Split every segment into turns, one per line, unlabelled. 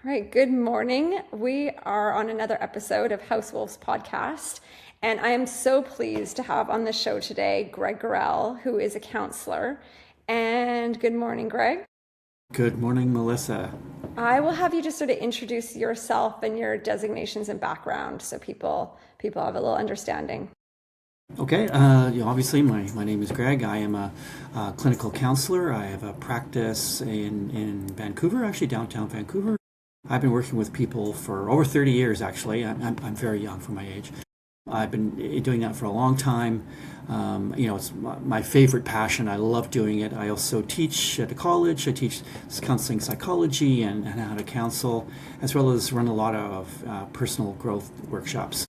All right, good morning. We are on another episode of House Wolves podcast, and I am so pleased to have on the show today Greg Gurel, who is a counselor. And good morning, Greg.
Good morning, Melissa.
I will have you just sort of introduce yourself and your designations and background so people have a little understanding.
Okay, obviously my name is Greg. I am a clinical counselor. I have a practice in Vancouver, actually downtown Vancouver. I've been working with people for over 30 years, actually. I'm very young for my age. I've been doing that for a long time. It's my favorite passion. I love doing it. I also teach at a college. I teach counseling psychology and how to counsel, as well as run a lot of personal growth workshops.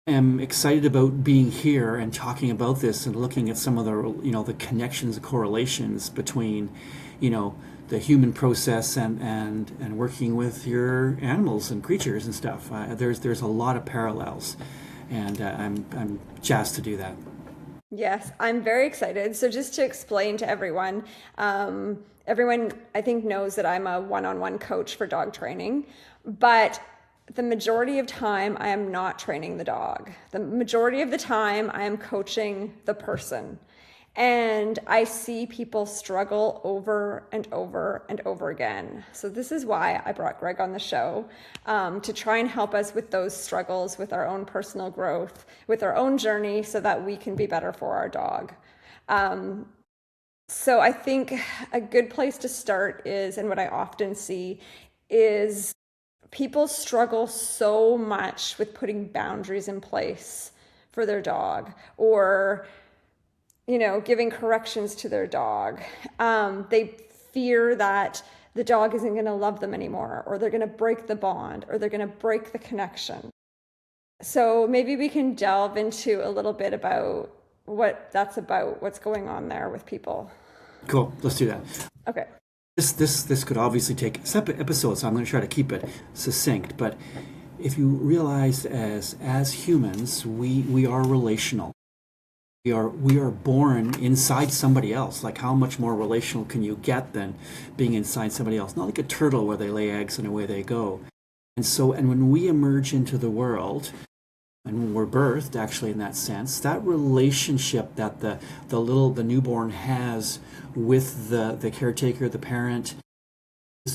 I'm excited about being here and talking about this and looking at some of the connections, the correlations between, the human process and working with your animals and creatures and stuff. There's a lot of parallels, and I'm jazzed to do that.
Yes, I'm very excited. So just to explain to everyone, everyone I think knows that I'm a one-on-one coach for dog training, but the majority of time I am not training the dog. The majority of the time I am coaching the person. And I see people struggle over and over and over again. So this is why I brought Greg on the show, to try and help us with those struggles, with our own personal growth, with our own journey, so that we can be better for our dog. So I think a good place to start is, and what I often see is, people struggle so much with putting boundaries in place for their dog, or giving corrections to their dog. They fear that the dog isn't going to love them anymore, or they're going to break the bond, or they're going to break the connection. So maybe we can delve into a little bit about what that's about, what's going on there with people.
Cool, let's do that.
Okay.
This could obviously take separate episodes, so I'm going to try to keep it succinct. But if you realize as humans, we are relational. We are born inside somebody else. Like, how much more relational can you get than being inside somebody else? Not like a turtle where they lay eggs and away they go. And when we emerge into the world, and when we're birthed, actually, in that sense, that relationship that the newborn has with the caretaker, the parent,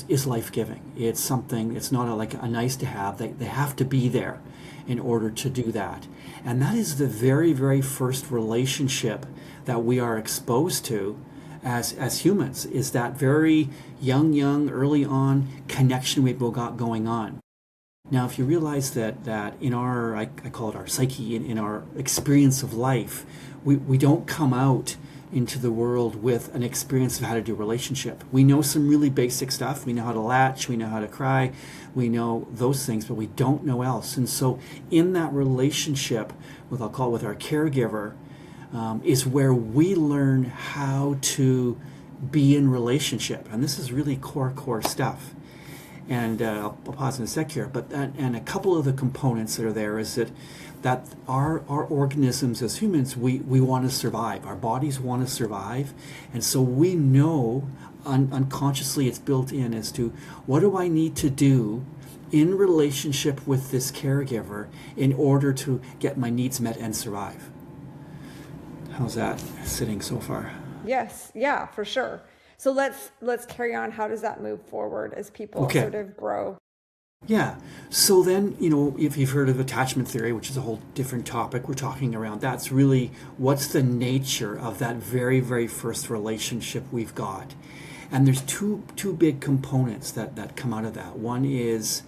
is life-giving. It's something. It's not like a nice to have. They have to be there in order to do that. And that is the very, very first relationship that we are exposed to as humans, is that very young, early on connection we've got going on. Now, if you realize that in our, I call it our psyche, in our experience of life, we don't come out into the world with an experience of how to do relationship. We know some really basic stuff. We know how to latch, we know how to cry, we know those things, but we don't know else. And so in that relationship I'll call it with our caregiver, is where we learn how to be in relationship. And this is really core stuff. And I'll pause in a sec here, but and a couple of the components that are there is that our organisms as humans, we want to survive. Our bodies want to survive, and so we know unconsciously, it's built in as to what do I need to do in relationship with this caregiver in order to get my needs met and survive. How's that sitting so far?
Yes, yeah, for sure. So let's carry on. How does that move forward as people sort of grow?
Yeah. So then, if you've heard of attachment theory, which is a whole different topic, we're talking around that's really what's the nature of that very, very first relationship we've got. And there's two big components that come out of that. One is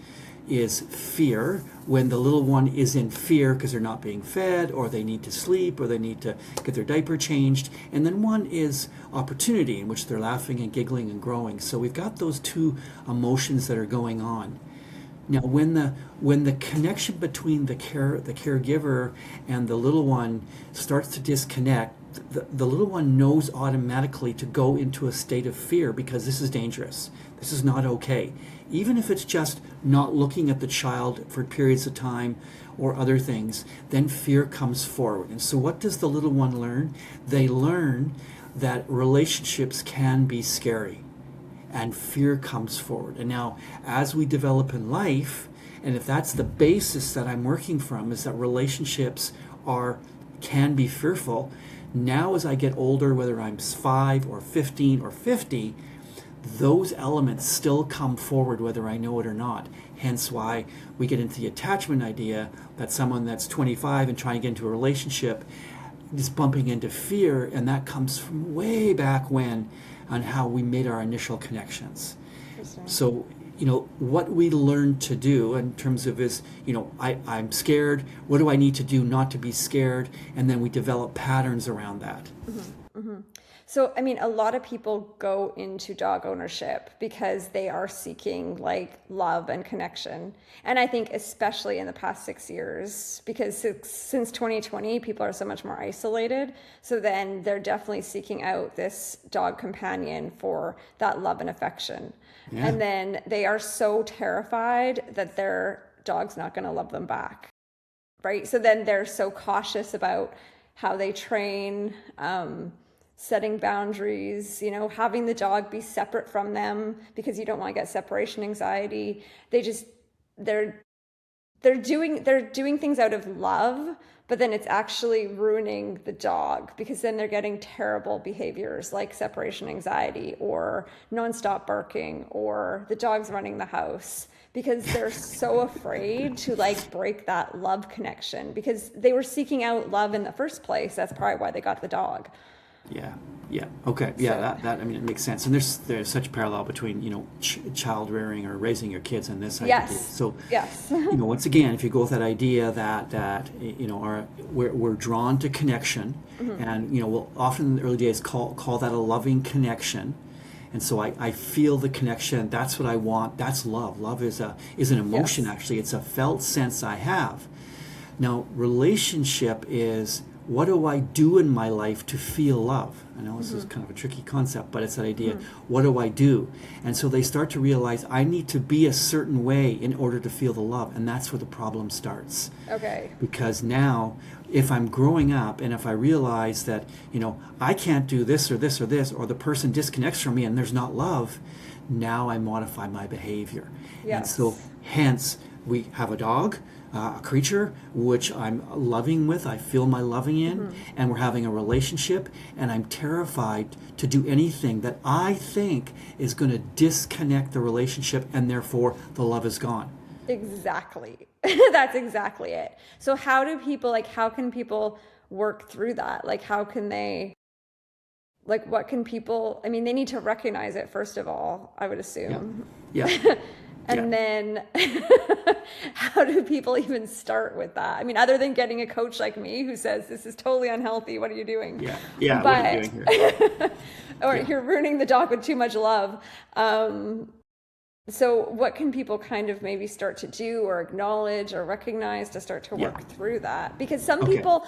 fear, when the little one is in fear because they're not being fed, or they need to sleep, or they need to get their diaper changed. And then one is opportunity, in which they're laughing and giggling and growing. So we've got those two emotions that are going on. Now, when the connection between the caregiver and the little one starts to disconnect, the little one knows automatically to go into a state of fear, because this is dangerous. This is not okay. Even if it's just not looking at the child for periods of time or other things, then fear comes forward. And so what does the little one learn? They learn that relationships can be scary. and fear comes forward. And now, as we develop in life, and if that's the basis that I'm working from, is that relationships can be fearful. Now, as I get older, whether I'm 5 or 15 or 50, those elements still come forward whether I know it or not. Hence why we get into the attachment idea that someone that's 25 and trying to get into a relationship is bumping into fear, and that comes from way back when on how we made our initial connections. So, what we learn to do in terms of is, I'm scared. What do I need to do not to be scared? And then we develop patterns around that.
Mm-hmm. Mm-hmm. So, I mean, a lot of people go into dog ownership because they are seeking like love and connection. And I think especially in the past 6 years, because since 2020, people are so much more isolated. So then they're definitely seeking out this dog companion for that love and affection. Yeah. And then they are so terrified that their dog's not going to love them back. Right. So then they're so cautious about how they train, setting boundaries, having the dog be separate from them because you don't want to get separation anxiety. They're doing things out of love, but then it's actually ruining the dog because then they're getting terrible behaviors like separation anxiety or nonstop barking or the dog's running the house because they're so afraid to like break that love connection because they were seeking out love in the first place. That's probably why they got the dog.
Yeah. Okay. Yeah. That I mean, it makes sense. And there's such parallel between child rearing or raising your kids and this idea.
Yes.
So
yes.
Once again, if you go with that idea that we're drawn to connection, mm-hmm. and we'll often in the early days call that a loving connection. And so I feel the connection. That's what I want. That's love. Love is an emotion. Yes. Actually, it's a felt sense I have. Now, relationship is, what do I do in my life to feel love? I know this mm-hmm. is kind of a tricky concept, but it's that idea, mm-hmm. what do I do? And so they start to realize I need to be a certain way in order to feel the love. And that's where the problem starts. Okay. Because now, if I'm growing up and if I realize that, I can't do this or this or this, or the person disconnects from me and there's not love, now I modify my behavior. Yes. And so hence we have a dog, a creature which I'm loving with, I feel my loving in, mm-hmm. and we're having a relationship, and I'm terrified to do anything that I think is going to disconnect the relationship, and therefore the love is gone.
Exactly. That's exactly it. So how can people work through that? what can people, they need to recognize it first of all, I would assume. Yeah. And then how do people even start with that? Other than getting a coach like me who says, this is totally unhealthy, what are you doing?
Yeah, what are you doing here?
Or you're ruining the dog with too much love. So what can people kind of maybe start to do or acknowledge or recognize to start to work through that? Because some people,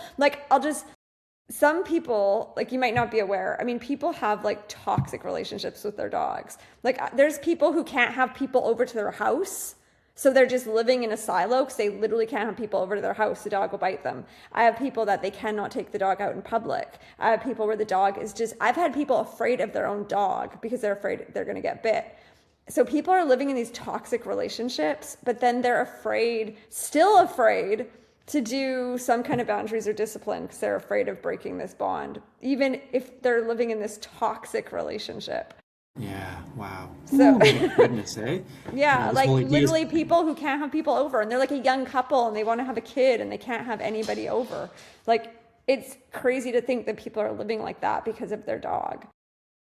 some people, you might not be aware, people have toxic relationships with their dogs. There's people who can't have people over to their house. So they're just living in a silo because they literally can't have people over to their house. The dog will bite them. I have people that they cannot take the dog out in public. I have people where the dog is I've had people afraid of their own dog because they're afraid they're going to get bit. So people are living in these toxic relationships, but then they're still afraid to do some kind of boundaries or discipline because they're afraid of breaking this bond, even if they're living in this toxic relationship.
Yeah, wow.
So,
oh my goodness, eh?
Yeah, literally people who can't have people over, and they're a young couple and they want to have a kid and they can't have anybody over. It's crazy to think that people are living like that because of their dog.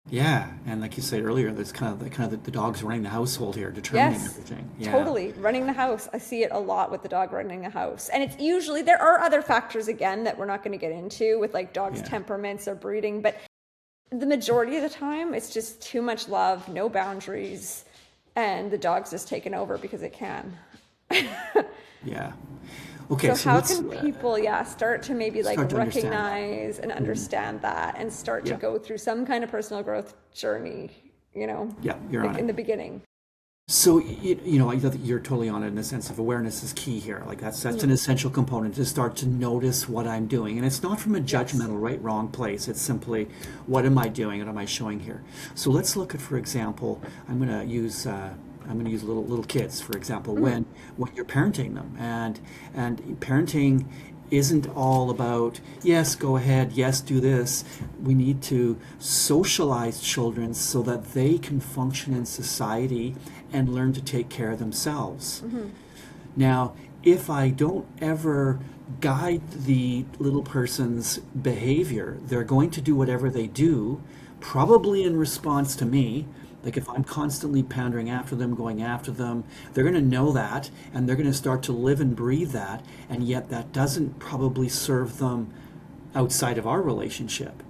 Yeah, and like you said earlier, there's the dog's running the household here, determining everything. Yeah.
Totally, running the house. I see it a lot with the dog running the house, and it's usually there are other factors again that we're not going to get into with dogs' temperaments or breeding, but the majority of the time it's just too much love, no boundaries, and the dog's just taken over because it can.
Yeah. Okay,
so how can people start to maybe recognize and understand
mm-hmm.
that and start to go through some kind of personal growth journey,
Yeah, you're on
in the beginning?
So I think you're totally on it in the sense of awareness is key here. Like that's an essential component to start to notice what I'm doing, and it's not from a
Yes.
judgmental right wrong place. It's simply what am I doing? What am I showing here? So let's look at, for example, I'm going to use little kids, for example, when you're parenting them, and parenting isn't all about, yes, go ahead, yes, do this. We need to socialize children so that they can function in society and learn to take care of themselves. Now, if I don't ever guide the little person's behavior, they're going to do whatever they do, probably in response to me. Like if I'm constantly pandering after them, going after them, they're going to know that and they're going to start to live and breathe that. And yet that doesn't probably serve them outside of our relationship.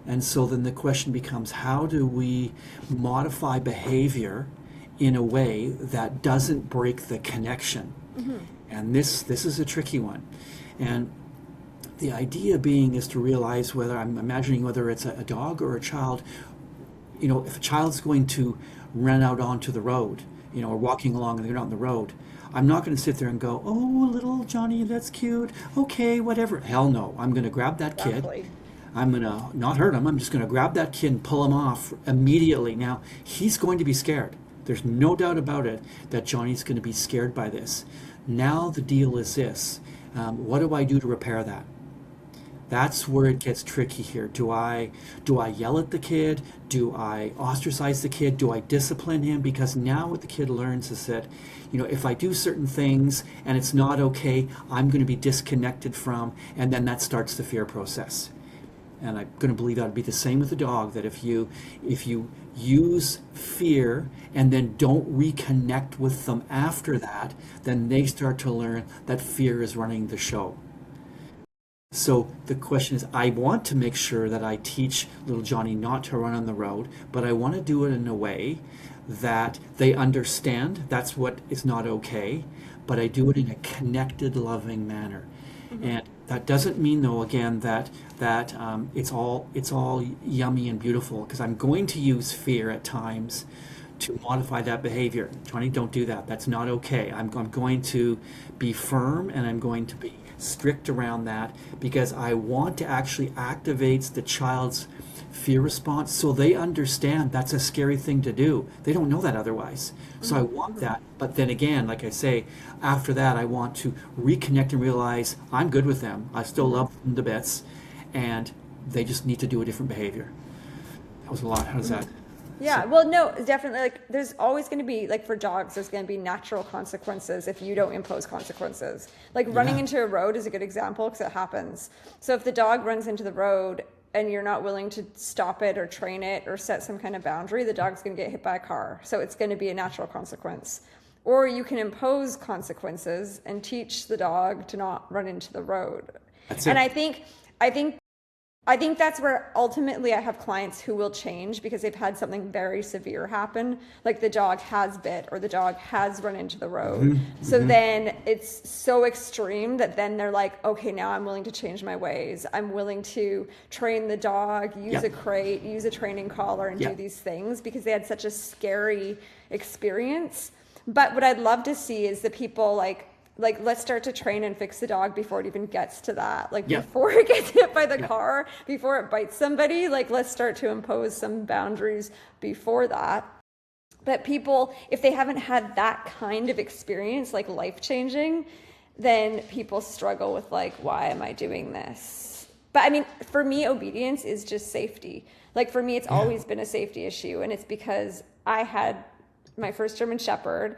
And so then the question becomes, how do we modify behavior in a way that doesn't break the connection? And this is a tricky one. And the idea being is to realize whether I'm imagining whether it's a dog or a child. If a child's going to run out onto the road, or walking along and they're not on the road, I'm not going to sit there and go, oh, little Johnny, that's cute. Okay, whatever. Hell no. I'm going to grab that kid.
Exactly.
I'm going to not hurt him. I'm just going to grab that kid and pull him off immediately. Now, he's going to be scared. There's no doubt about it that Johnny's going to be scared by this. Now the deal is this. What do I do to repair that? That's where it gets tricky here. Do I yell at the kid? Do I ostracize the kid? Do I discipline him? Because now what the kid learns is that, if I do certain things and it's not okay, I'm going to be disconnected from, and then that starts the fear process. And I'm going to believe that would be the same with the dog, that if you use fear and then don't reconnect with them after that, then they start to learn that fear is running the show. So the question is, I want to make sure that I teach little Johnny not to run on the road, but I want to do it in a way that they understand that's what is not okay, but I do it in a connected, loving manner. And that doesn't mean, though, again, that it's all yummy and beautiful, because I'm going to use fear at times to modify that behavior. Johnny, don't do that. That's not okay. I'm going to be firm and I'm going to be strict around that, because I want to actually activate the child's fear response so they understand that's a scary thing to do. They don't know that otherwise. So I want that. But then again, like I say, after that, I want to reconnect and realize I'm good with them. I still love them to bits, and they just need to do a different behavior. That was a lot. How does that?
Yeah, well, no, definitely. Like, there's always going to be, like, for dogs, there's going to be natural consequences if you don't impose consequences. Like, running into a road is a good example because it happens. So if the dog runs into the road and you're not willing to stop it or train it or set some kind of boundary, the dog's going to get hit by a car. So it's going to be a natural consequence. Or you can impose consequences and teach the dog to not run into the road.
That's it.
And I think that's where ultimately I have clients who will change because they've had something very severe happen, like the dog has bit or the dog has run into the road. Then it's so extreme that then they're like, okay, now I'm willing to change my ways. I'm willing to train the dog, use a crate, use a training collar, and do these things because they had such a scary experience. But what I'd love to see is the people like let's start to train and fix the dog before it even gets to that. Before it gets hit by the car, before it bites somebody, let's start to impose some boundaries before that. But people, if they haven't had that kind of experience, like life-changing, then people struggle with why am I doing this? But I mean, for me, obedience is just safety. For me, it's always been a safety issue. And it's because I had my first German Shepherd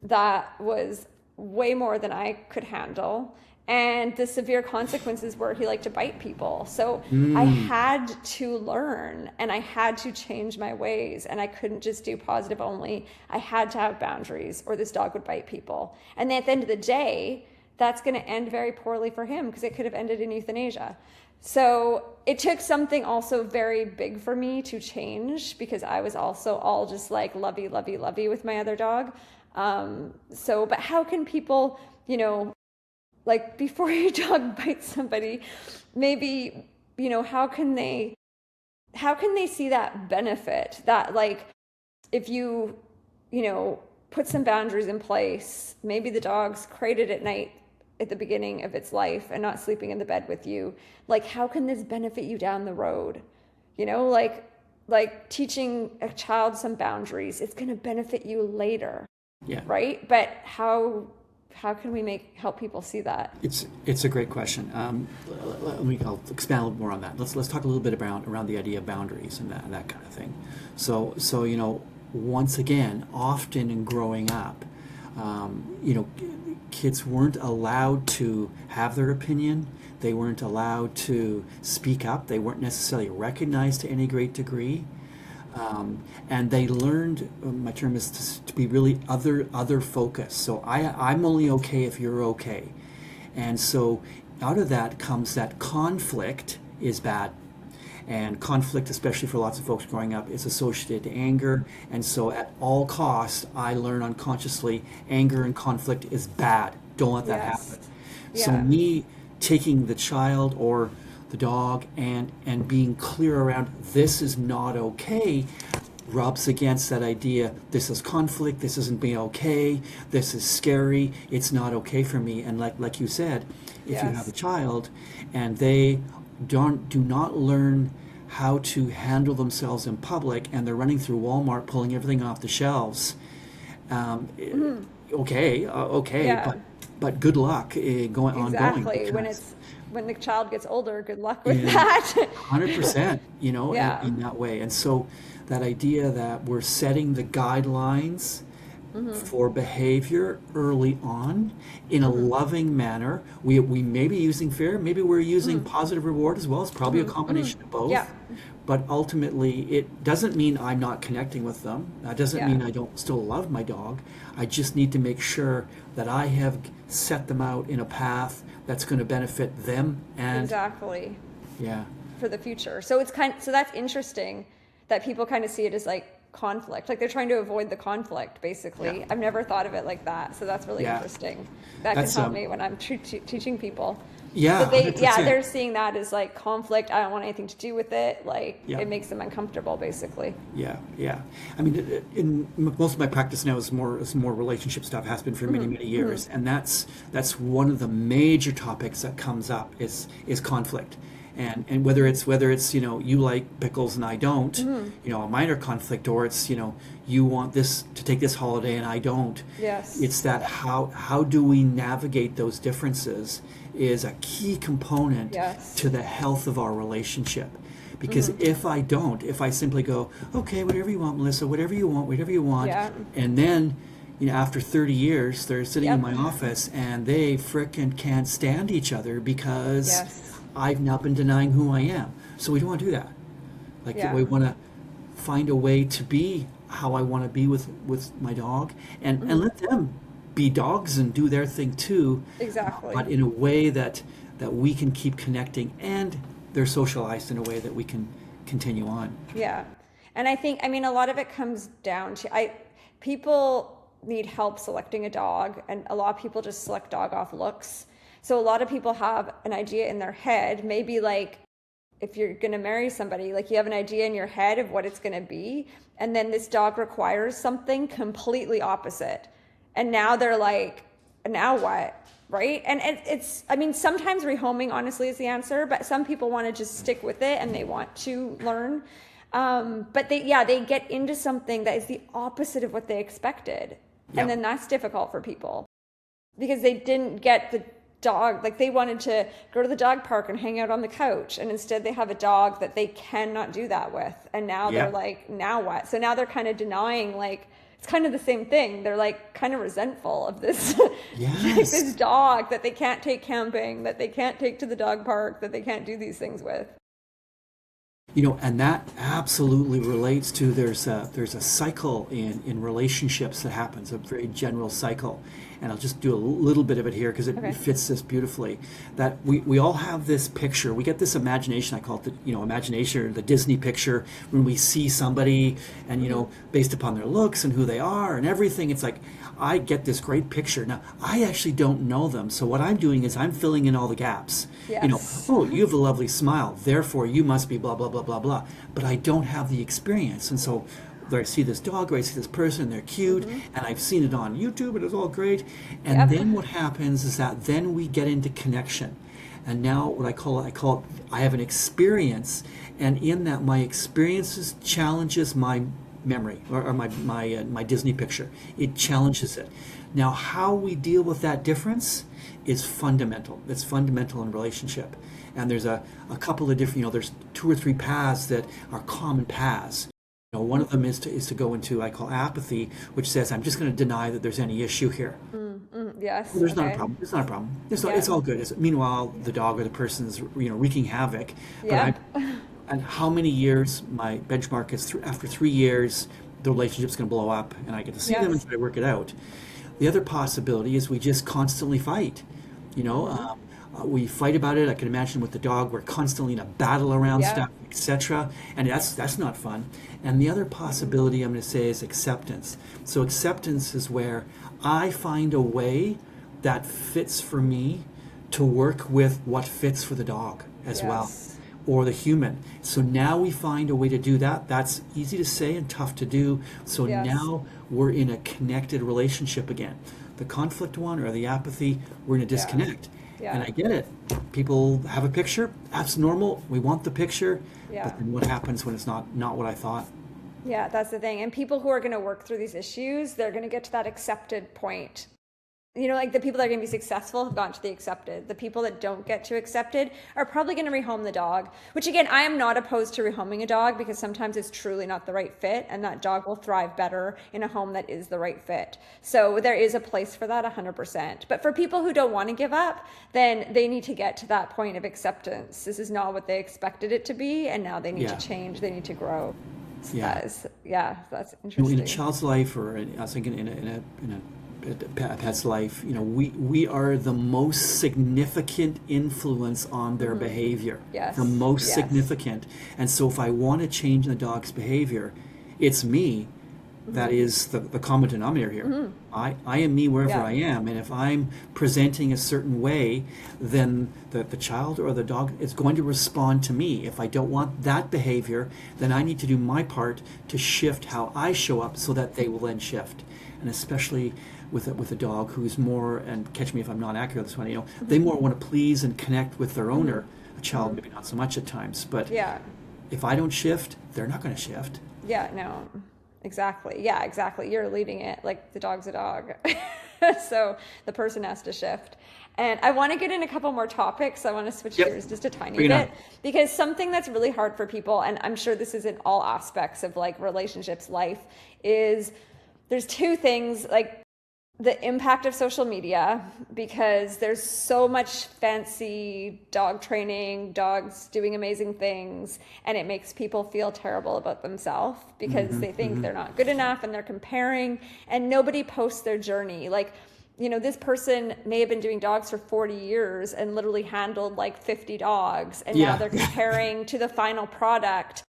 that was way more than I could handle. And the severe consequences were he liked to bite people. So I had to learn and I had to change my ways, and I couldn't just do positive only. I had to have boundaries or this dog would bite people. And then at the end of the day, that's going to end very poorly for him because it could have ended in euthanasia. So it took something also very big for me to change because I was also all just lovey, lovey, lovey with my other dog. But how can people, before your dog bites somebody, maybe, how can they see that benefit that if you, put some boundaries in place. Maybe the dog's crated at night at the beginning of its life and not sleeping in the bed with you. Like, how can this benefit you down the road? You know, like teaching a child some boundaries, it's going to benefit you later.
Yeah.
Right? But how can we help people see that?
It's a great question. I'll expand a little more on that. Let's talk a little bit around the idea of boundaries and that kind of thing. So you know, once again, often in growing up, you know, kids weren't allowed to have their opinion. They weren't allowed to speak up. They weren't necessarily recognized to any great degree. And they learned, my term is to be really other focused. So I'm only okay if you're okay. And so out of that comes that conflict is bad. And conflict, especially for lots of folks growing up, is associated to anger. And so at all costs, I learn unconsciously anger and conflict is bad. Don't let that happen. Yeah. So me taking the child or the dog and being clear around this is not okay rubs against that idea, this is conflict, this isn't being okay, this is scary, it's not okay for me. And like you said, if you have a child and they do not learn how to handle themselves in public and they're running through Walmart pulling everything off the shelves, okay, but good luck going ongoing.
Exactly. When the child gets older, good luck with that.
100%, you know, in that way. And so that idea that we're setting the guidelines for behavior early on in a loving manner. We may be using fear, maybe we're using positive reward as well. It's probably a combination of both. Yeah. But ultimately, it doesn't mean I'm not connecting with them. That doesn't mean I don't still love my dog. I just need to make sure that I have set them out in a path that's going to benefit them and
for the future. So so that's interesting that people kind of see it as like conflict, like they're trying to avoid the conflict basically. I've never thought of it like that, so that's really interesting. That's can help me when I'm teaching people. So they're seeing that as like conflict. I don't want anything to do with it. Like it makes them uncomfortable, basically. Yeah.
I mean, in most of my practice now is more relationship stuff. Has been for many years, and that's one of the major topics that comes up is conflict. And whether it's you know, you like pickles and I don't, you know, a minor conflict, or it's, you know, you want this to take this holiday and I don't.
Yes.
It's that how do we navigate those differences is a key component to the health of our relationship. Because if I simply go, okay, whatever you want, Melissa, whatever you want, and then, you know, after 30 years, they're sitting in my office and they frickin' can't stand each other because I've now been denying who I am. So we don't want to do that. Like we want to find a way to be how I want to be with my dog and let them be dogs and do their thing too.
Exactly.
But in a way that we can keep connecting and they're socialized in a way that we can continue on.
Yeah. And I think, I mean, a lot of it comes down to, people need help selecting a dog, and a lot of people just select dog off looks. So a lot of people have an idea in their head, maybe like if you're going to marry somebody, like you have an idea in your head of what it's going to be, and then this dog requires something completely opposite. And now they're like, now what? Right? And it's, I mean, sometimes rehoming honestly is the answer, but some people want to just stick with it and they want to learn. But they get into something that is the opposite of what they expected. And then that's difficult for people because they didn't get the dog, like they wanted to go to the dog park and hang out on the couch, and instead they have a dog that they cannot do that with. And now they're like, now what? So now they're kind of denying, like, it's kind of the same thing. They're like kind of resentful of this, like this dog that they can't take camping, that they can't take to the dog park, that they can't do these things with.
You know, and that absolutely relates to there's a cycle in relationships that happens, a very general cycle. And I'll just do a little bit of it here because it fits this beautifully. That we all have this picture. We get this imagination. I call it the imagination, or the Disney picture, when we see somebody and based upon their looks and who they are and everything. It's like I get this great picture. Now I actually don't know them, so what I'm doing is I'm filling in all the gaps.
Yes.
Oh, you have a lovely smile, therefore you must be blah blah blah blah blah. But I don't have the experience, and so I see this dog, or I see this person, they're cute, and I've seen it on YouTube, and it's all great. And
Yep.
then what happens is that then we get into connection. And now what I have an experience, and in that my experiences challenges my memory, or my Disney picture. It challenges it. Now, how we deal with that difference is fundamental. It's fundamental in relationship. And there's a couple of different, there's 2 or 3 paths that are common paths. One of them is to go into, I call apathy, which says, I'm just going to deny that there's any issue here.
Yes.
Well, there's not a
okay.
problem. It's not a problem. It's
Yeah.
it's all good. Meanwhile, the dog or the person is, wreaking havoc.
Yeah.
But and how many years? My benchmark is after 3 years, the relationship's going to blow up, and I get to see them and
Yes.
try to work it out. The other possibility is we just constantly fight. We fight about it. I can imagine with the dog, we're constantly in a battle around
Yeah.
stuff, etc. And that's not fun. And the other possibility I'm going to say is acceptance. So acceptance is where I find a way that fits for me to work with what fits for the dog as well,
Yes.
or the human. So now we find a way to do that. That's easy to say and tough to do. So
Yes.
now we're in a connected relationship again. The conflict one, or the apathy, we're in a disconnect.
Yeah.
And I get it. People have a picture. That's normal. We want the picture.
Yeah.
But then what happens when it's not what I thought?
Yeah, that's the thing. And people who are going to work through these issues, they're going to get to that accepted point. Like the people that are going to be successful have gotten to the accepted. The people that don't get to accepted are probably going to rehome the dog, which again, I am not opposed to rehoming a dog, because sometimes it's truly not the right fit, and that dog will thrive better in a home that is the right fit. So there is a place for that 100%. But for people who don't want to give up, then they need to get to that point of acceptance. This is not what they expected it to be, and now they need
Yeah.
to change. They need to grow. So
Yeah.
that's
In
interesting.
a child's life, or I was thinking in a pet's life, we are the most significant influence on their behavior.
Yes,
The most
yes.
significant. And so if I want to change the dog's behavior, it's me that is the common denominator here. I am me wherever
Yeah.
I am. And if I'm presenting a certain way, then the child or the dog is going to respond to me. If I don't want that behavior, then I need to do my part to shift how I show up so that they will then shift. And especially with a dog who's more, and catch me if I'm not accurate on this one, they more want to please and connect with their owner. A child maybe not so much at times, but
Yeah.
if I don't shift, they're not going to shift.
Yeah, no, exactly. Yeah, exactly. You're leading it, like the dog's a dog. So the person has to shift. And I want to get in a couple more topics. I want to switch
Yep.
gears just a tiny
Bring it on.
bit, because something that's really hard for people, and I'm sure this is in all aspects of like relationships, life, is there's 2 things, like the impact of social media, because there's so much fancy dog training, dogs doing amazing things, and it makes people feel terrible about themselves because they think they're not good enough, and they're comparing, and nobody posts their journey. Like, this person may have been doing dogs for 40 years and literally handled like 50 dogs, and
Yeah.
now they're comparing to the final product.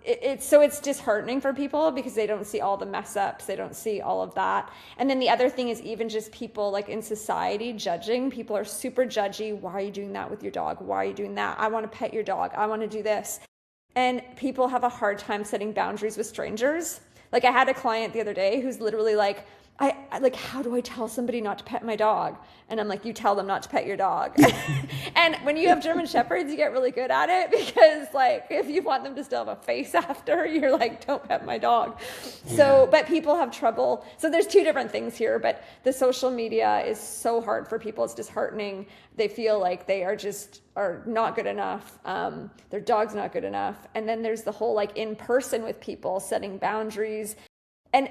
It's disheartening for people because they don't see all the mess ups, they don't see all of that. And then the other thing is even just people like in society judging. People are super judgy. Why are you doing that with your dog? Why are you doing that? I want to pet your dog. I want to do this. And people have a hard time setting boundaries with strangers. Like I had a client the other day who's literally like, I like, how do I tell somebody not to pet my dog? And I'm like, you tell them not to pet your dog. And when you have German Shepherds, you get really good at it, because like, if you want them to still have a face after, you're like, don't pet my dog. So, but people have trouble. So there's 2 different things here, but the social media is so hard for people. It's disheartening. They feel like they are not good enough. Their dog's not good enough. And then there's the whole like in person with people, setting boundaries. And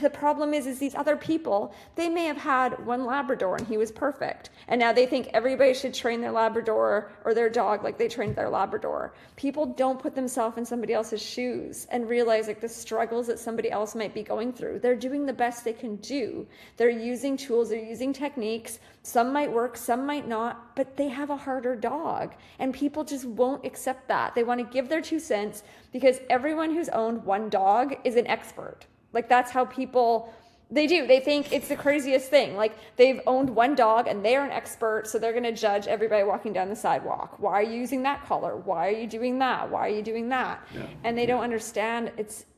the problem is these other people, they may have had one Labrador and he was perfect. And now they think everybody should train their Labrador or their dog like they trained their Labrador. People don't put themselves in somebody else's shoes and realize like the struggles that somebody else might be going through. They're doing the best they can do. They're using tools, they're using techniques. Some might work, some might not, but they have a harder dog. And people just won't accept that. They want to give their 2 cents because everyone who's owned one dog is an expert. Like that's how people, they do. They think it's the craziest thing. Like they've owned one dog and they're an expert, so they're going to judge everybody walking down the sidewalk. Why are you using that collar? Why are you doing that? Why are you doing that?
Yeah.
And they don't understand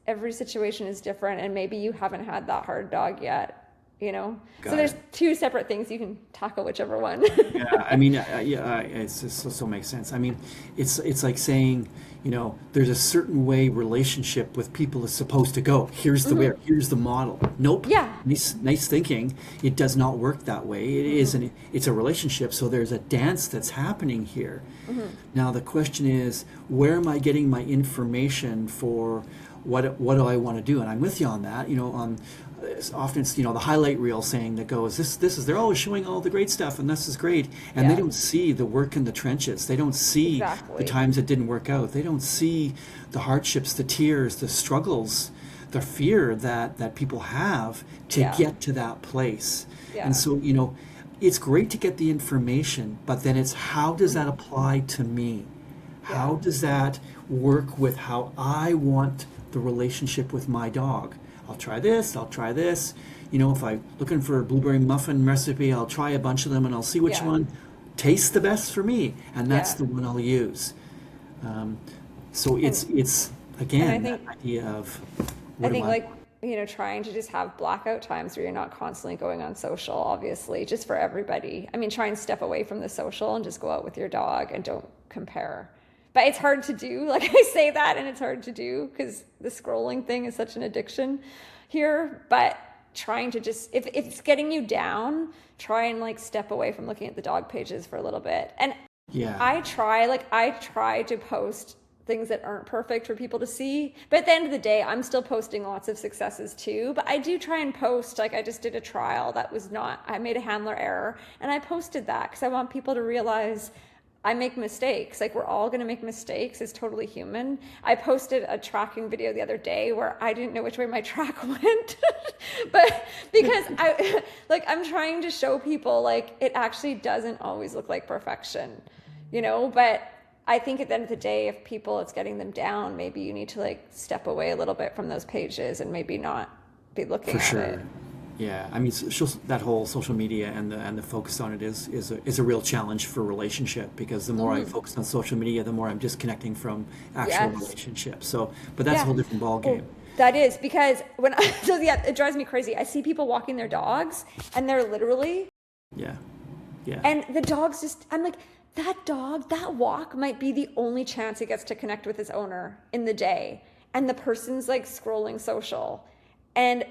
every situation is different, and maybe you haven't had that hard dog yet, you know?
Got
So there's
it.
two separate things. You can tackle whichever one.
Yeah, I mean, yeah, it's just so makes sense. I mean, it's like saying, there's a certain way relationship with people is supposed to go. Here's the way, here's the model. Nope.
Yeah.
Nice thinking. It does not work that way. It is it's a relationship, so there's a dance that's happening here. Now the question is, where am I getting my information for what do I want to do? And I'm with you on that. Often it's the highlight reel saying that goes, this is, they're always showing all the great stuff and this is great, and they don't see the work in the trenches. They don't see the times it didn't work out. They don't see the hardships, the tears, the struggles, the fear that people have to get to that place. And so it's great to get the information, but then it's, how does that apply to me? How does that work with how I want the relationship with my dog? I'll try this, I'll try this. If I'm looking for a blueberry muffin recipe, I'll try a bunch of them and I'll see which one tastes the best for me. And that's the one I'll use. So it's again, that idea of,
trying to just have blackout times where you're not constantly going on social, obviously, just for everybody. I mean, try and step away from the social and just go out with your dog and don't compare. But it's hard to do. Like, I say that, and it's hard to do because the scrolling thing is such an addiction here. But trying to just, if it's getting you down, try and step away from looking at the dog pages for a little bit. And I try to post things that aren't perfect for people to see. But at the end of the day, I'm still posting lots of successes too. But I do try and post, I just did a trial that was I made a handler error, and I posted that because I want people to realize I make mistakes. We're all going to make mistakes. It's totally human. I posted a tracking video the other day where I didn't know which way my track went, but because I'm trying to show people it actually doesn't always look like perfection, but I think at the end of the day, if it's getting them down, maybe you need to step away a little bit from those pages and maybe not be looking at it.
Yeah, I mean, that whole social media and the focus on it is a real challenge for relationship, because the more I focus on social media, the more I'm disconnecting from actual relationships. So, but that's a whole different ball game.
That is, because it drives me crazy. I see people walking their dogs, and they're literally and the dog's just, I'm like, that dog, that walk might be the only chance it gets to connect with his owner in the day, and the person's scrolling social, and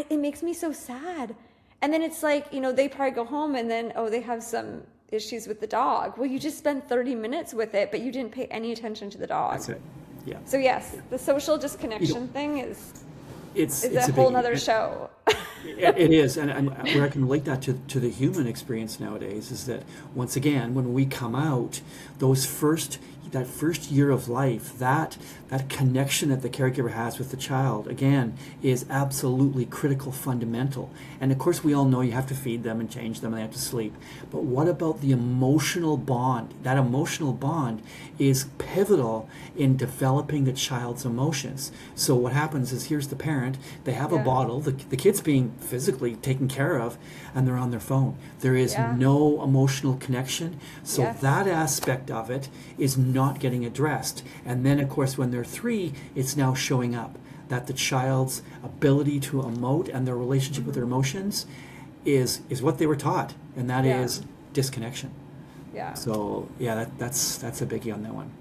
it makes me so sad. And then it's they probably go home and then, they have some issues with the dog. Well, you just spent 30 minutes with it, but you didn't pay any attention to the dog.
That's it. Yeah.
So yes, the social disconnection thing is
it's
a whole nother show.
It is, and where I can relate that to the human experience nowadays is that, once again, when we come out, that first year of life, that connection that the caregiver has with the child, again, is absolutely critical, fundamental. And of course, we all know you have to feed them and change them and they have to sleep. But what about the emotional bond? That emotional bond is pivotal in developing the child's emotions. So what happens is, here's the parent, they have a bottle, the kid's being physically taken care of, and they're on their phone. There is no emotional connection. So that aspect of it is not getting addressed. And then, of course, when they're 3, it's now showing up that the child's ability to emote and their relationship with their emotions is what they were taught, and that is disconnection. Yeah. So that's a biggie on that one.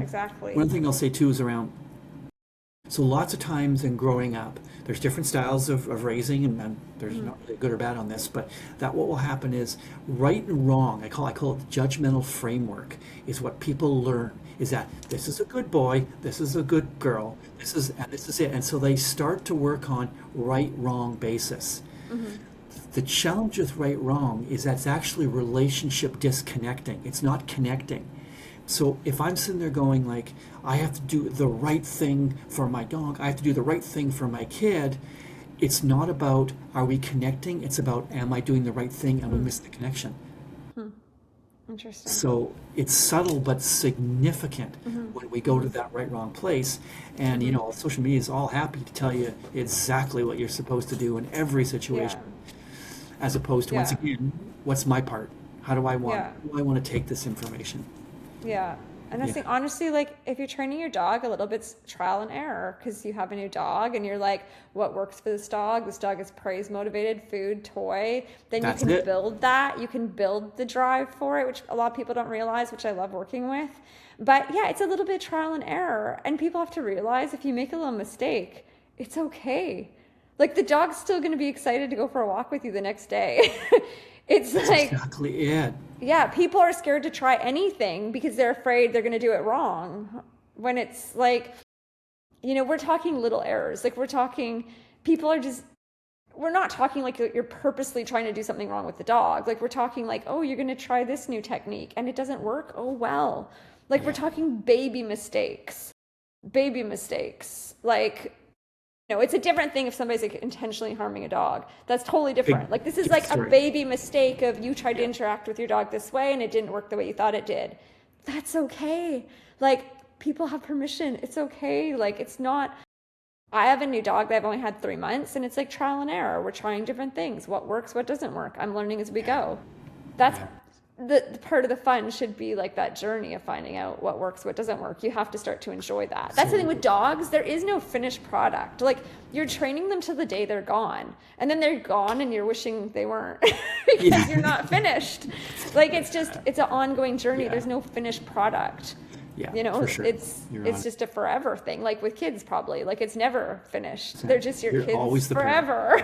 Exactly.
One thing I'll say too is around, so lots of times in growing up, there's different styles of raising, and there's not really good or bad on this, but that what will happen is right and wrong, I call it the judgmental framework, is what people learn, is that this is a good boy, this is a good girl, this is it. And so they start to work on right-wrong basis. The challenge with right-wrong is that's actually relationship disconnecting. It's not connecting. So if I'm sitting there going I have to do the right thing for my dog, I have to do the right thing for my kid, it's not about are we connecting, it's about am I doing the right thing, and we miss the connection.
Interesting.
So it's subtle but significant when we go to that right-wrong place. And social media is all happy to tell you exactly what you're supposed to do in every situation, as opposed to, once again, what's my part? How do I want to take this information?
Yeah. And I think honestly, like if you're training your dog a little bit, it's trial and error because you have a new dog and you're like, what works for this dog? This dog is praise motivated, food, toy. Then
That's
you can
it.
build that. You can build the drive for it, which a lot of people don't realize, which I love working with. But yeah, it's a little bit trial and error. And people have to realize if you make a little mistake, it's okay. Like the dog's still going to be excited to go for a walk with you the next day. It's
That's
like,
exactly it.
yeah, people are scared to try anything because they're afraid they're going to do it wrong. When it's like, we're talking little errors. Like people are just, we're not talking like you're purposely trying to do something wrong with the dog. Like we're talking like, oh, you're going to try this new technique and it doesn't work. Oh, well, like we're talking baby mistakes. Like, it's a different thing if somebody's like intentionally harming a dog. That's totally different. Like this is like a baby mistake of you tried to interact with your dog this way and it didn't work the way you thought it did. That's okay. Like people have permission. It's okay. Like it's not, I have a new dog that I've only had 3 months and it's like trial and error. We're trying different things. What works, what doesn't work. I'm learning as we go. That's the part of the fun should be like that journey of finding out what works, what doesn't work. You have to start to enjoy that. That's the thing with dogs. There is no finished product. Like you're training them till the day they're gone and then they're gone and you're wishing they weren't because you're not finished. Like it's an ongoing journey. There's no finished product.
For sure.
It's just a forever thing. Like with kids probably, like it's never finished. They're just your kids always forever.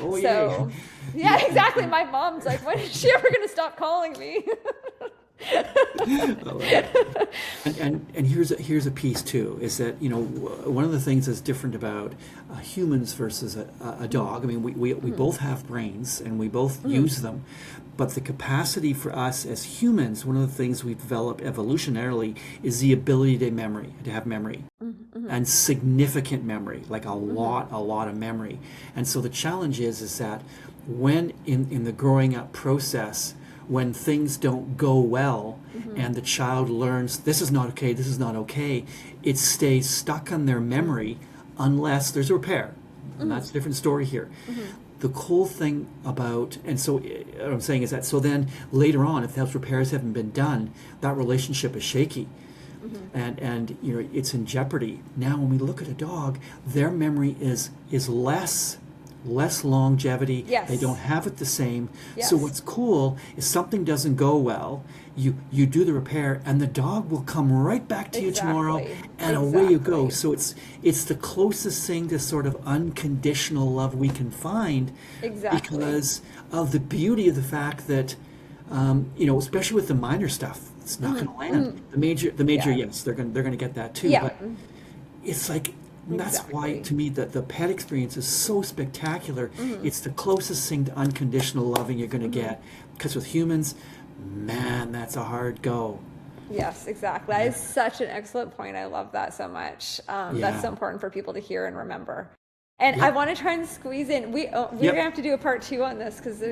Oh,
so, yeah, exactly. My mom's like, when is she ever going to stop calling me?
and here's a piece too, is that one of the things that's different about humans versus a dog. I mean, we both have brains and we both use them, but the capacity for us as humans, one of the things we develop evolutionarily is the ability to have memory and significant memory, like a lot of memory. And so the challenge is that when in the growing up process, when things don't go well and the child learns this is not okay, it stays stuck on their memory unless there's a repair. And that's a different story here. The cool thing about, and so what I'm saying is that, so then later on, if those repairs haven't been done, that relationship is shaky. And it's in jeopardy. Now when we look at a dog, their memory is less longevity.
Yes.
They don't have it the same.
Yes.
So what's cool is something doesn't go well, you do the repair and the dog will come right back to you tomorrow and away you go. So it's the closest thing to sort of unconditional love we can find, because of the beauty of the fact that especially with the minor stuff, it's not going to land. The major yes, they're going to get that too, but it's like, that's why, to me, the pet experience is so spectacular. It's the closest thing to unconditional loving you're going to get. Because with humans, man, that's a hard go.
Yes, exactly. That is such an excellent point. I love that so much. That's so important for people to hear and remember. And I want to try and squeeze in. We're gonna have to do a part 2 on this because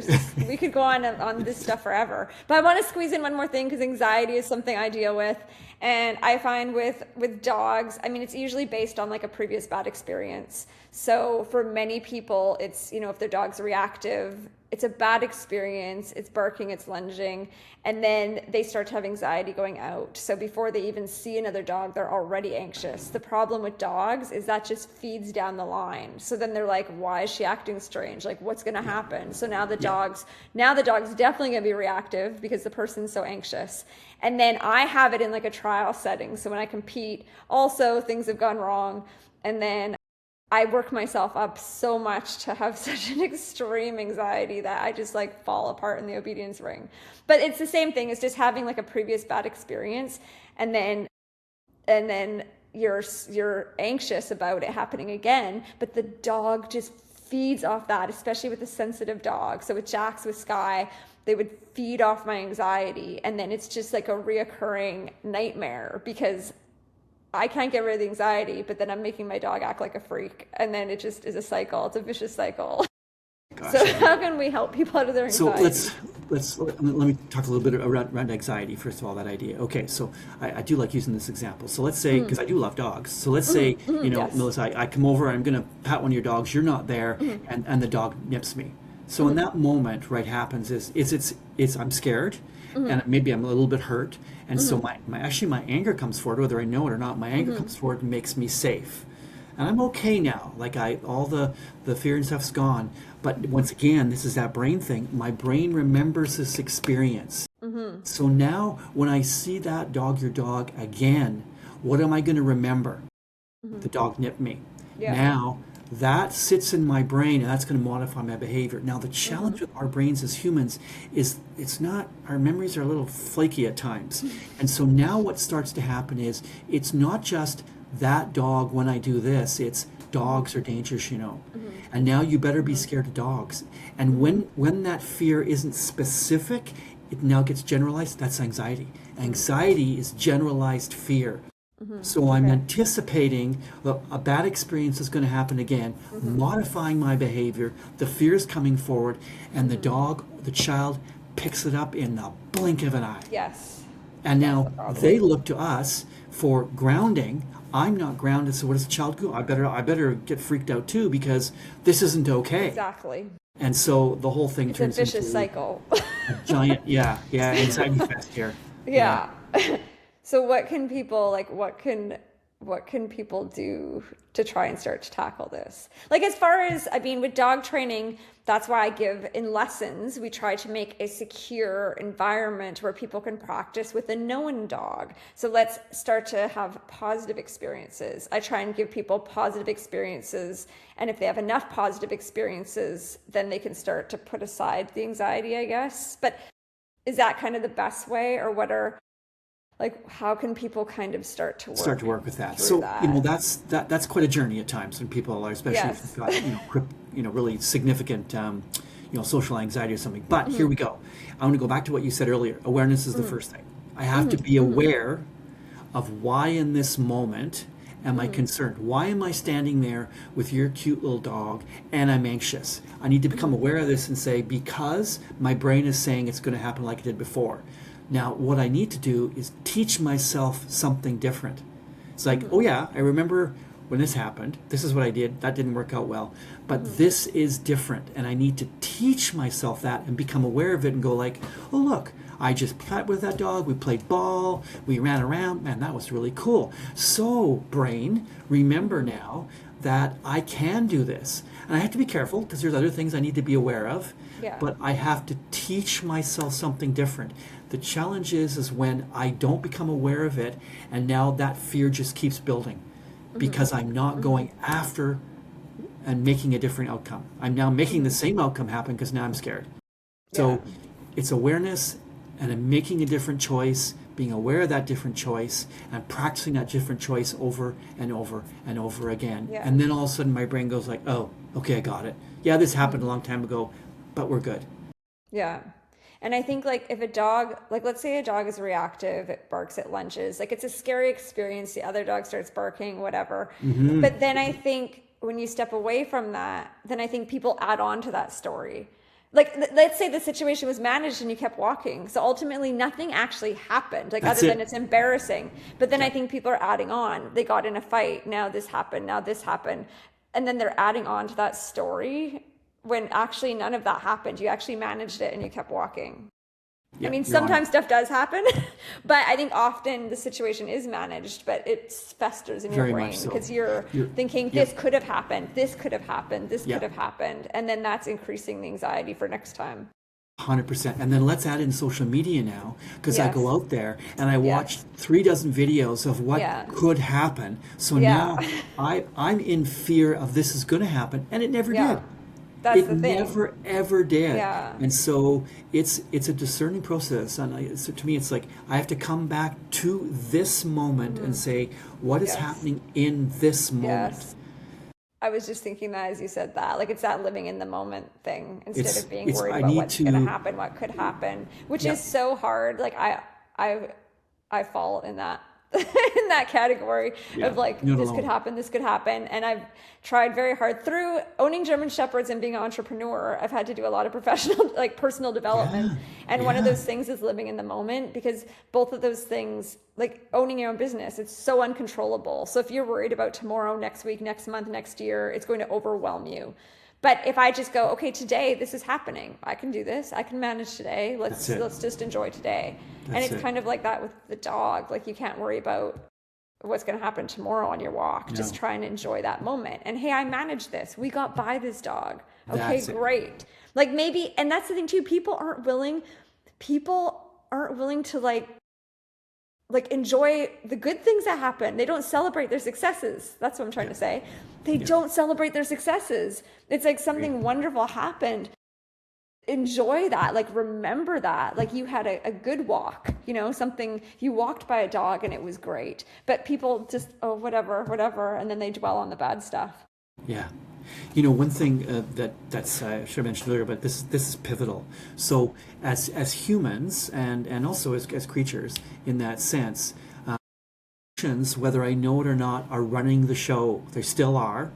we could go on this stuff forever. But I want to squeeze in one more thing because anxiety is something I deal with, and I find with dogs, I mean, it's usually based on like a previous bad experience. So for many people, it's if their dog's reactive, it's a bad experience. It's barking, it's lunging, and then they start to have anxiety going out. So before they even see another dog, they're already anxious. The problem with dogs is that just feeds down the line. So then they're like, why is she acting strange? Like, what's going to happen? So now the dog's definitely going to be reactive because the person's so anxious. And then I have it in like a trial setting. So when I compete, also things have gone wrong. And then I work myself up so much to have such an extreme anxiety that I just like fall apart in the obedience ring. But it's the same thing as just having like a previous bad experience, and then you're anxious about it happening again, but the dog just feeds off that, especially with a sensitive dog. So with Jax, with Sky, they would feed off my anxiety, and then it's just like a reoccurring nightmare because I can't get rid of the anxiety, but then I'm making my dog act like a freak. And then it just is a cycle. It's a vicious cycle. Gosh. So how can we help people out of their anxiety?
So let me talk a little bit around anxiety. First of all, that idea. Okay, so I do like using this example. So let's say, because I do love dogs. So let's say, yes. Melissa, I come over, I'm going to pat one of your dogs. You're not there, and the dog nips me. So in that moment, right, happens is I'm scared. and maybe I'm a little bit hurt. And so my anger comes forward, whether I know it or not, my anger comes forward and makes me safe. And I'm okay now. Like all the fear and stuff's gone. But once again, this is that brain thing. My brain remembers this experience. So now when I see that dog, your dog again, what am I going to remember? The dog nipped me.
Yeah.
Now that sits in my brain and that's going to modify my behavior. Now the challenge with our brains as humans is our memories are a little flaky at times. And so now what starts to happen is it's not just that dog when I do this, it's dogs are dangerous, and now you better be scared of dogs. And when that fear isn't specific, it now gets generalized. That's anxiety. Anxiety is generalized fear. So I'm anticipating a bad experience is going to happen again, modifying my behavior, the fear is coming forward, and the child picks it up in the blink of an eye.
Yes.
And now they look to us for grounding. I'm not grounded, so what does the child do? I better get freaked out too, because this isn't okay.
Exactly.
And so the whole thing turns
It's a vicious
into
cycle.
a giant, anxiety fest here.
Yeah. So what can people what can people do to try and start to tackle this? Like, as far as, with dog training, that's why I give in lessons, we try to make a secure environment where people can practice with a known dog. So let's start to have positive experiences. I try and give people positive experiences. And if they have enough positive experiences, then they can start to put aside the anxiety, I guess. But is that kind of the best way, or how can people kind of start to work
with that? So that. That's quite a journey at times when people are, especially if they've got really significant social anxiety or something. But here we go. I want to go back to what you said earlier. Awareness is the first thing. I have to be aware of why in this moment am I concerned? Why am I standing there with your cute little dog and I'm anxious? I need to become aware of this and say, because my brain is saying it's going to happen like it did before. Now, what I need to do is teach myself something different. It's like, oh yeah, I remember when this happened. This is what I did. That didn't work out well. But this is different. And I need to teach myself that and become aware of it and go like, oh, look, I just played with that dog. We played ball. We ran around. Man, that was really cool. So, brain, remember now that I can do this. And I have to be careful because there's other things I need to be aware of.
Yeah.
But I have to teach myself something different. The challenge is when I don't become aware of it, and now that fear just keeps building because I'm not going after and making a different outcome. I'm now making the same outcome happen because now I'm scared. So it's awareness, and I'm making a different choice, being aware of that different choice, and practicing that different choice over and over and over again.
Yeah.
And then all of a sudden my brain goes like, oh, okay, I got it. Yeah, this happened a long time ago, but we're good.
Yeah. And I think if a dog, let's say a dog is reactive, it barks at lunches, it's a scary experience. The other dog starts barking, whatever. But then I think when you step away from that, then I think people add on to that story. Let's say the situation was managed and you kept walking. So ultimately nothing actually happened, other than it's embarrassing. But then I think people are adding on. They got in a fight. Now this happened. Now this happened. And then they're adding on to that story when actually none of that happened. You actually managed it and you kept walking.
Yeah,
sometimes stuff does happen, but I think often the situation is managed, but it festers in your brain because you're thinking this could have happened, this could have happened, this could have happened. And then that's increasing the anxiety for next time.
100%. And then let's add in social media now, because I go out there and I watch 3 dozen videos of what could happen. So now I'm in fear of this is going to happen, and it never did.
That's the thing.
It never ever did.
Yeah.
And so it's a discerning process. And to me, it's like I have to come back to this moment and say, what is happening in this moment?
Yes. I was just thinking that as you said that, it's that living in the moment thing instead of being worried about what's going to happen, what could happen, which is so hard. I fall in that in that category of this could happen. And I've tried very hard through owning German Shepherds and being an entrepreneur. I've had to do a lot of professional, personal development. And one of those things is living in the moment, because both of those things, owning your own business, it's so uncontrollable. So if you're worried about tomorrow, next week, next month, next year, it's going to overwhelm you. But if I just go, okay, today this is happening, I can do this, I can manage today, let's just enjoy today. And it's kind of like that with the dog. Like, you can't worry about what's going to happen tomorrow on your walk. Just try and enjoy that moment. And hey, I managed this. We got by this dog. Okay, great. Like, maybe, and that's the thing too, people aren't willing to like enjoy the good things that happen. They don't celebrate their successes. That's what I'm trying to say. They don't celebrate their successes. It's like something wonderful happened. Enjoy that. Like, remember that. Like, you had a good walk, you know, something, you walked by a dog and it was great. But people just, oh, whatever. And then they dwell on the bad stuff.
Yeah. You know, one thing that's I should have mentioned earlier, but this is pivotal. So as humans and also as creatures in that sense, emotions, whether I know it or not, are running the show. They still are.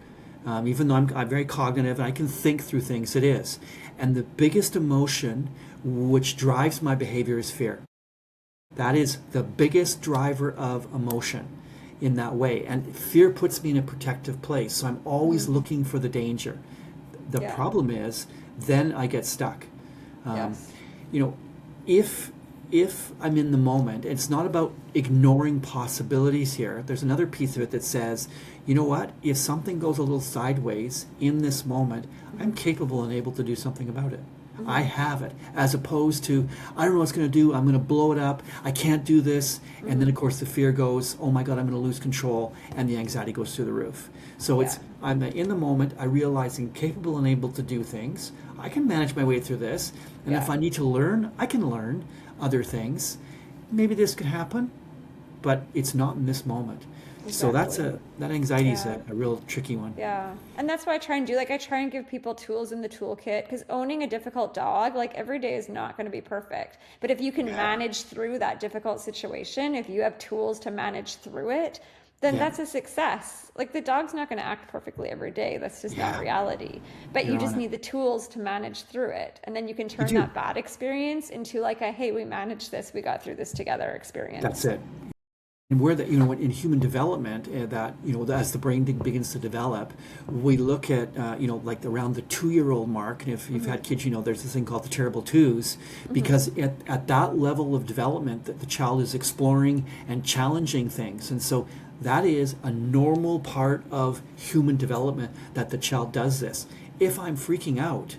Even though I'm very cognitive and I can think through things, it is. And the biggest emotion which drives my behavior is fear. That is the biggest driver of emotion in that way. And fear puts me in a protective place. So I'm always looking for the danger. The problem is, then I get stuck. You know, if I'm in the moment, it's not about ignoring possibilities here. There's another piece of it that says, you know what, if something goes a little sideways in this moment, I'm capable and able to do something about it. I have it, as opposed to, I don't know what's going to do, I'm going to blow it up, I can't do this, and then of course the fear goes, oh my God, I'm going to lose control, and the anxiety goes through the roof. So I'm in the moment, I realize I'm capable and able to do things, I can manage my way through this, and if I need to learn, I can learn other things. Maybe this could happen, but it's not in this moment. Exactly. So that anxiety is a real tricky one.
Yeah. And that's why I try and give people tools in the toolkit, because owning a difficult dog, like, every day is not going to be perfect. But if you can manage through that difficult situation, if you have tools to manage through it, then that's a success. Like, the dog's not going to act perfectly every day. That's just not reality. But you just need the tools to manage through it. And then you can turn that bad experience into like a, hey, we managed this, we got through this together experience.
That's it. And where that, you know, in human development, that, you know, as the brain begins to develop, we look at, you know, like around the 2-year-old mark. And if you've had kids, you know, there's this thing called the terrible twos, because at that level of development, that the child is exploring and challenging things. And so that is a normal part of human development, that the child does this. If I'm freaking out,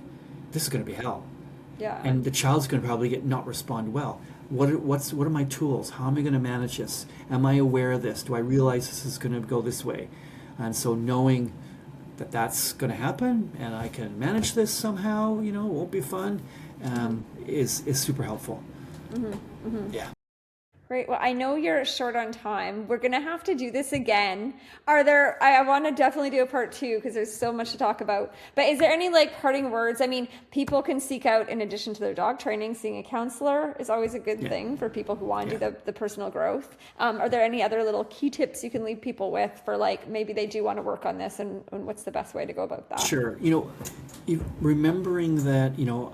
this is going to be hell. Yeah. And the child's going to probably not respond well. What are my tools? How am I going to manage this? Am I aware of this? Do I realize this is going to go this way? And so knowing that that's going to happen and I can manage this somehow, you know, it won't be fun, is super helpful. Yeah.
Great. Well, I know you're short on time. We're going to have to do this again. I want to definitely do a part 2, because there's so much to talk about. But is there any like parting words? I mean, people can seek out, in addition to their dog training, seeing a counselor is always a good thing for people who want to do the personal growth. Are there any other little key tips you can leave people with for, like, maybe they do want to work on this, and what's the best way to go about that?
Sure. You know, remembering that, you know,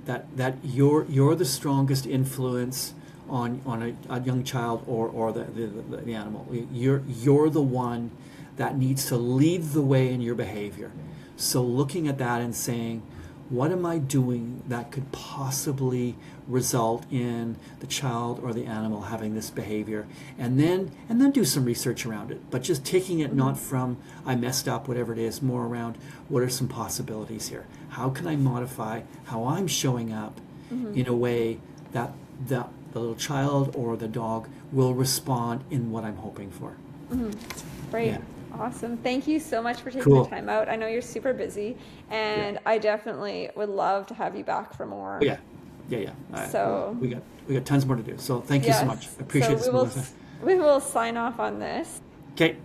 that you're the strongest influence on a young child or the animal. You're the one that needs to lead the way in your behavior. So looking at that and saying, what am I doing that could possibly result in the child or the animal having this behavior, and then do some research around it. But just taking it not from I messed up, whatever it is, more around what are some possibilities here? How can I modify how I'm showing up in a way that the little child or the dog will respond in what I'm hoping for.
Great. Yeah. Awesome. Thank you so much for taking the time out. I know you're super busy, and I definitely would love to have you back for more.
Yeah. So we got tons more to do. So thank you so much. I appreciate this.
We will sign off on this.
Okay.